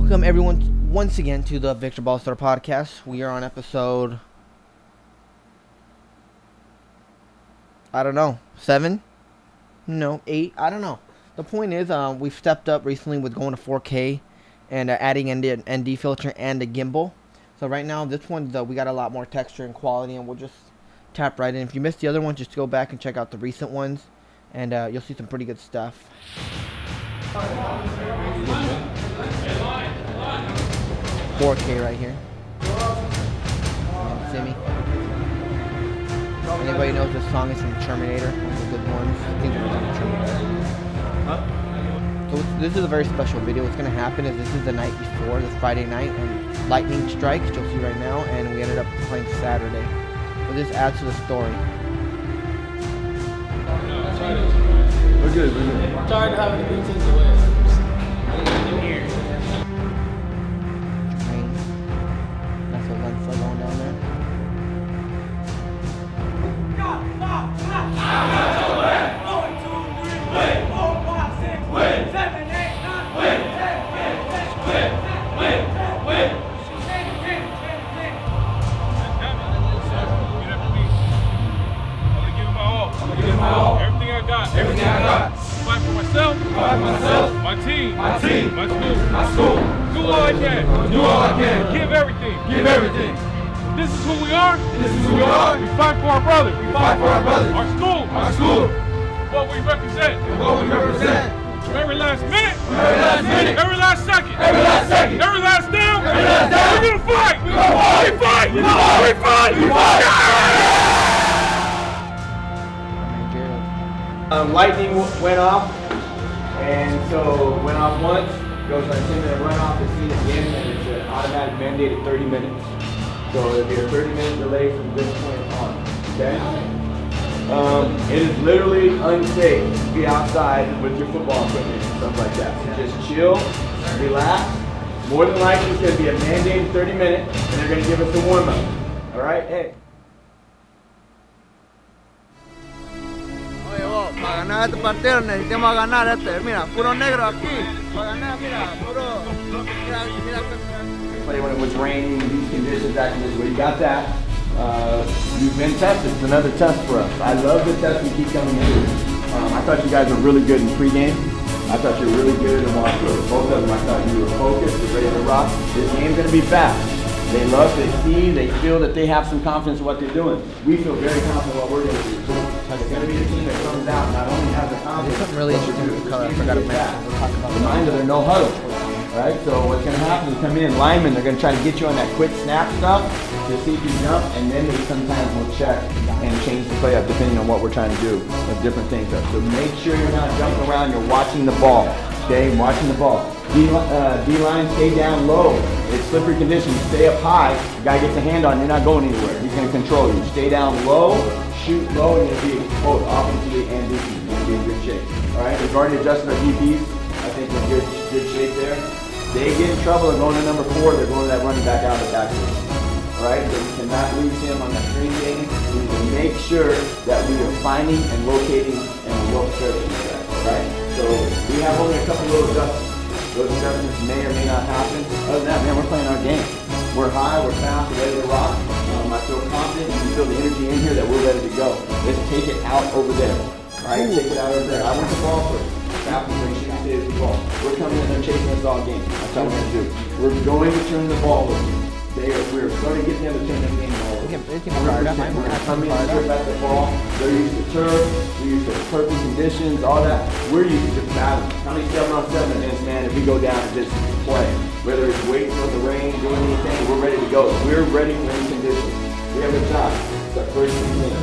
Welcome everyone once again to the Victor Baltazar podcast. We are on episode, I don't know, 7? No, 8? I don't know. The point is, we've stepped up recently with going to 4K and adding an ND filter and a gimbal. So right now, this one, we got a lot more texture and quality, and we'll just tap right in. If you missed the other one, just go back and check out the recent ones, and you'll see some pretty good stuff. 4K right here. See me? Anybody knows this song is from Terminator? One of the good ones. I think it was from Terminator. Huh? So this is a very special video. What's going to happen is this is the night before, this Friday night, and lightning strikes, you'll see right now, and we ended up playing Saturday. But this adds to the story. We're good. I'm tired of having to be taken away. Going down there. Everything I got. Fight for myself. My team. My school. Do all I can. Give everything. This is who we are. We fight for our brothers. Our school. What we represent. Every last minute. Every last second. Every last down. We're gonna fight. We fight. Lightning went off, and so went off once, goes on 10-minute runoff, it's seen again, and it's an automatic mandated 30 minutes. So it'll be a 30-minute delay from this point on, okay? It is literally unsafe to be outside with your football equipment and stuff like that. So just chill, relax. More than likely it's going to be a mandated 30 minutes, and they're going to give us a warm-up. All right? Hey. Para ganar este partido necesitamos ganar este. Mira, puro negro aquí. Para ganar, mira, puro. Mira. Play when it was raining, these conditions, that condition. Well, you got that. You've been tested. It's another test for us. I love the test we keep coming into. I thought you guys were really good in pregame. I thought you were really good in walkthrough. Both of them, I thought you were focused, you're ready to rock. This game's going to be fast. They love, they see, they feel that they have some confidence in what they're doing. We feel very confident in what we're going to do. It's going to be a team that comes out not only has the confidence, There's something really interesting with the color. I forgot to mention. We'll talk about reminder, they're no huddle. Right? So what's going to happen is come in, linemen, they're going to try to get you on that quick snap stuff to see if you jump, and then they sometimes will check and change the play up depending on what we're trying to do with different things. So make sure you're not jumping around, you're watching the ball. Okay, watching the ball. D-line, stay down low. It's slippery conditions. Stay up high. The guy gets a hand on you, you're not going anywhere. He's going to control you. Stay down low, shoot low, and you'll be both offensively and defensively. You'll be in good shape. All right, we've already adjusted our DBs. I think we're in good shape there. They get in trouble, they're going to number 4, they're going to that running back out of the backfield. All right, so we cannot lose him on that screen game. We need to make sure that we are finding and locating and well searching for that. All right, so we have only a couple of little adjustments. Those adjustments may or may not happen. Other than that, man, we're playing our game. We're high, we're fast, we're ready to rock. I feel confident, you can feel the energy in here that we're ready to go. Let's take it out over there. All right, take it out over there. I want the ball first. After we shoot the ball. We're coming in there chasing us all game. That's how we're going to do. We're going to turn the ball over. We're going to get them to turn the game over. We're going to come in and strip at the ball. They're used to turf, they're used to perfect conditions, all that. We're used to just battle. How many 7-on-7 events, man, if we go down and just play? Whether it's waiting for the rain, doing anything, we're ready to go. We're ready for any conditions. We have a job. It's our first game.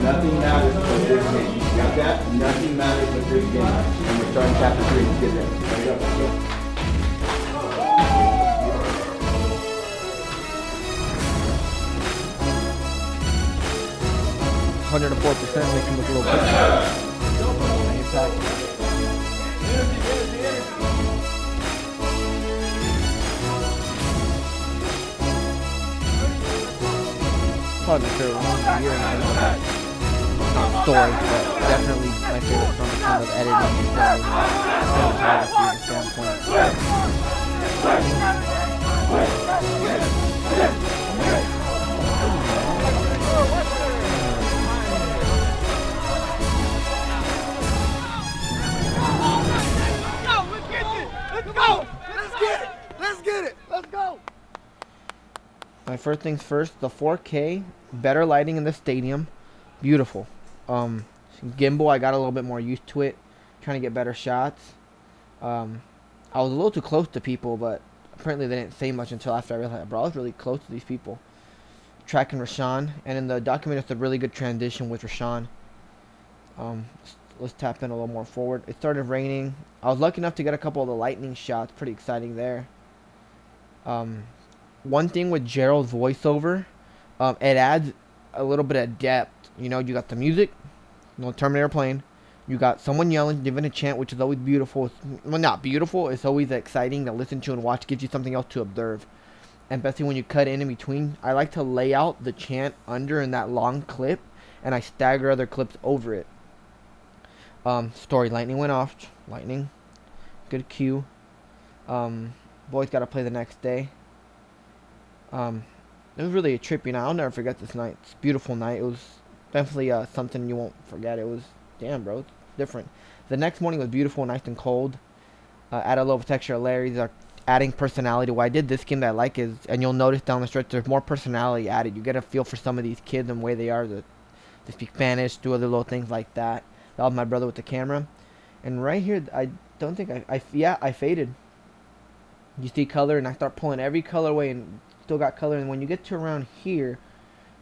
Nothing matters but this game. You got that? Nothing matters but this game. And we're starting chapter 3. Let's get there. Ready up. Let's go. 104% makes him look a little bit. Impact. Probably my favorite one of the year in terms of that story, but definitely my favorite from a kind of editing and cinematography standpoint. First things first, the 4K, better lighting in the stadium, beautiful. Gimbal, I got a little bit more used to it, trying to get better shots. I was a little too close to people, but apparently they didn't say much until after I realized, bro, I was really close to these people. Tracking Rashawn, and in the document, it's a really good transition with Rashawn. Let's tap in a little more forward. It started raining. I was lucky enough to get a couple of the lightning shots. Pretty exciting there. One thing with Gerald's voiceover, it adds a little bit of depth. You know, you got the music, Terminator playing. You got someone yelling, giving a chant, which is always beautiful. Well, not beautiful. It's always exciting to listen to and watch. Gives you something else to observe. And especially when you cut in between, I like to lay out the chant under in that long clip, and I stagger other clips over it. Story, lightning went off. Lightning. Good cue. Boys got to play the next day. It was really a trippy night. I'll never forget this night. It's a beautiful night. It was definitely something you won't forget. It was, damn, bro, it's different. The next morning was beautiful, nice and cold. Add a little texture of Larry's. Adding personality. What I did this game that I like is, and you'll notice down the stretch, there's more personality added. You get a feel for some of these kids and the way they are. They speak Spanish, do other little things like that. That was my brother with the camera. And right here, I don't think I faded. You see color, and I start pulling every color away, and still got color. And when you get to around here,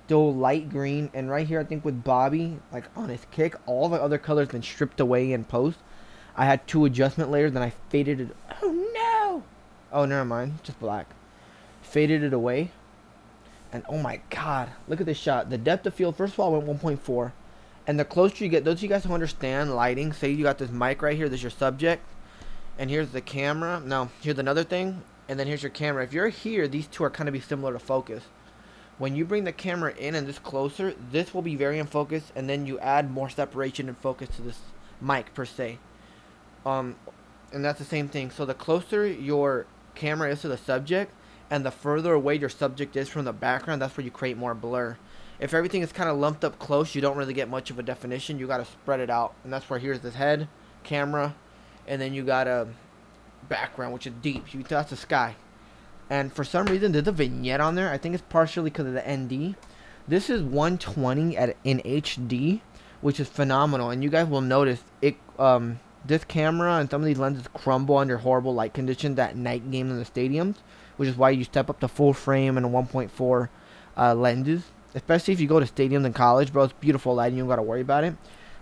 still light green. And right here, I think with Bobby, like on his kick, all the other colors been stripped away in post. I had 2 adjustment layers, and I faded it. Oh no! Oh, never mind. Just black. Faded it away. And oh my god. Look at this shot. The depth of field, first of all, went 1.4. And the closer you get, those of you guys who understand lighting, say you got this mic right here, this is your subject. And here's the camera. No, here's another thing. And then here's your camera. If you're here, these two are kind of be similar to focus. When you bring the camera in and this closer, this will be very in focus. And then you add more separation and focus to this mic per se. And that's the same thing. So the closer your camera is to the subject and the further away your subject is from the background, that's where you create more blur. If everything is kind of lumped up close, you don't really get much of a definition. You got to spread it out, and that's where here's this head, camera, and then you got a background which is deep. That's the sky. And for some reason there's a vignette on there. I think it's partially because of the ND. This is 120 in HD, which is phenomenal, and you guys will notice it. This camera and some of these lenses crumble under horrible light conditions at night game in the stadiums, which is why you step up to full frame and a 1.4 lenses. Especially if you go to stadiums in college, bro, it's beautiful lighting. You don't got to worry about it.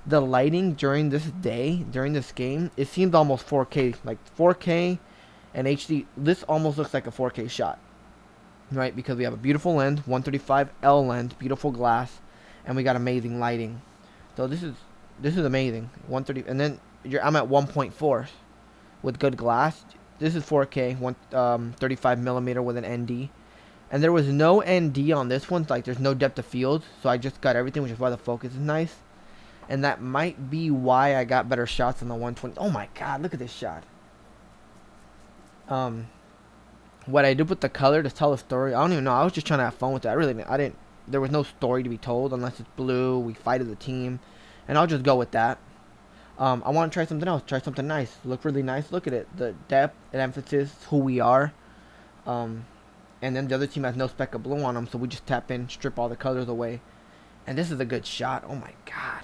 The lighting during this day, during this game, it seemed almost 4K. Like 4K and HD. This almost looks like a 4K shot. Right? Because we have a beautiful lens, 135L lens, beautiful glass, and we got amazing lighting. So this is amazing. 130, and then I'm at 1.4 with good glass. This is 4K, 35 millimeter with an ND, and there was no ND on this one. Like there's no depth of field, so I just got everything, which is why the focus is nice, and that might be why I got better shots on the 120. Oh my god, look at this shot. What I did with the color to tell a story, I don't even know. I was just trying to have fun with it. I didn't. There was no story to be told unless it's blue. We fight as a team, and I'll just go with that. I want to try something else. Try something nice. Look really nice. Look at it. The depth and emphasis, who we are. And then the other team has no speck of blue on them, so we just tap in, strip all the colors away. And this is a good shot. Oh my god.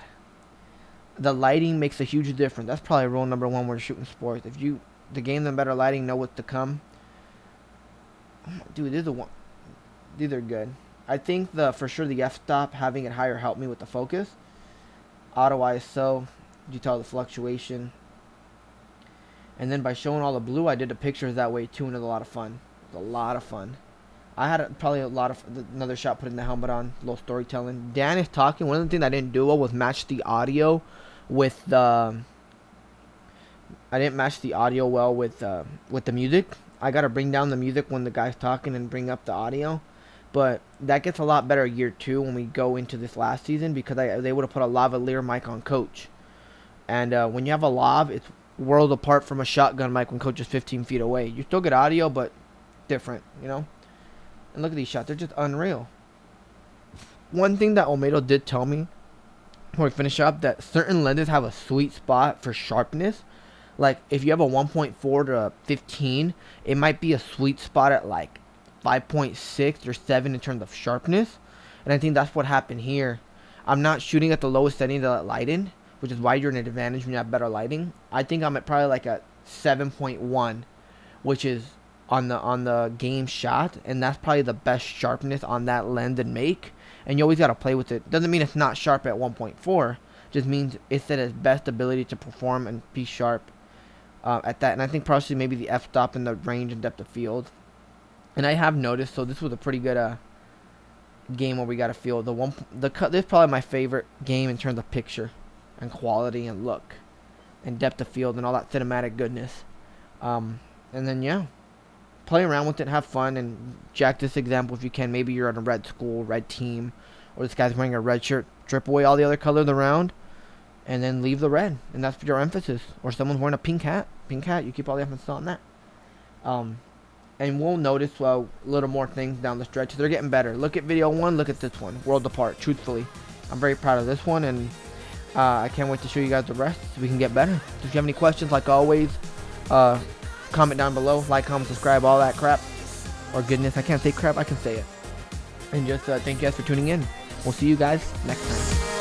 The lighting makes a huge difference. That's probably rule number 1 when you're shooting sports. If you, the game them better lighting, know what's to come. Dude, these are good. I think for sure the f-stop, having it higher helped me with the focus. Auto ISO. You tell the fluctuation, and then by showing all the blue, I did the pictures that way too, and it was a lot of fun. It was a lot of fun. I had probably a lot of another shot putting the helmet on, a little storytelling. Dan is talking. One of the things I didn't do well was match the audio with the. I didn't match the audio well with the music. I gotta bring down the music when the guy's talking and bring up the audio. But that gets a lot better year 2 when we go into this last season, because they would have put a lavalier mic on Coach. And when you have a lav, it's world apart from a shotgun mic when Coach is 15 feet away. You still get audio, but different, you know? And look at these shots. They're just unreal. One thing that Olmedo did tell me before we finish up, that certain lenses have a sweet spot for sharpness. Like, if you have a 1.4 to 15, it might be a sweet spot at, like, 5.6 or 7 in terms of sharpness. And I think that's what happened here. I'm not shooting at the lowest setting to let light in, which is why you're in an advantage when you have better lighting. I think I'm at probably like a 7.1, which is on the game shot, and that's probably the best sharpness on that lens and make. And you always got to play with it. Doesn't mean it's not sharp at 1.4. Just means it's at its best ability to perform and be sharp at that. And I think probably maybe the f-stop and the range and depth of field. And I have noticed, so this was a pretty good game where we got a field. This is probably my favorite game in terms of picture and quality and look and depth of field and all that cinematic goodness. And then yeah, play around with it, have fun, and jack this example if you can. Maybe you're on a red school, red team, or this guy's wearing a red shirt. Strip away all the other colors around, and then leave the red, and that's your emphasis. Or someone's wearing a pink hat. You keep all the emphasis on that. And we'll notice a little more things down the stretch. They're getting better. Look at video 1. Look at this one. World apart. Truthfully, I'm very proud of this one, and I can't wait to show you guys the rest so we can get better. If you have any questions, like always, comment down below. Like, comment, subscribe, all that crap. Or goodness, I can't say crap. I can say it. And just thank you guys for tuning in. We'll see you guys next time.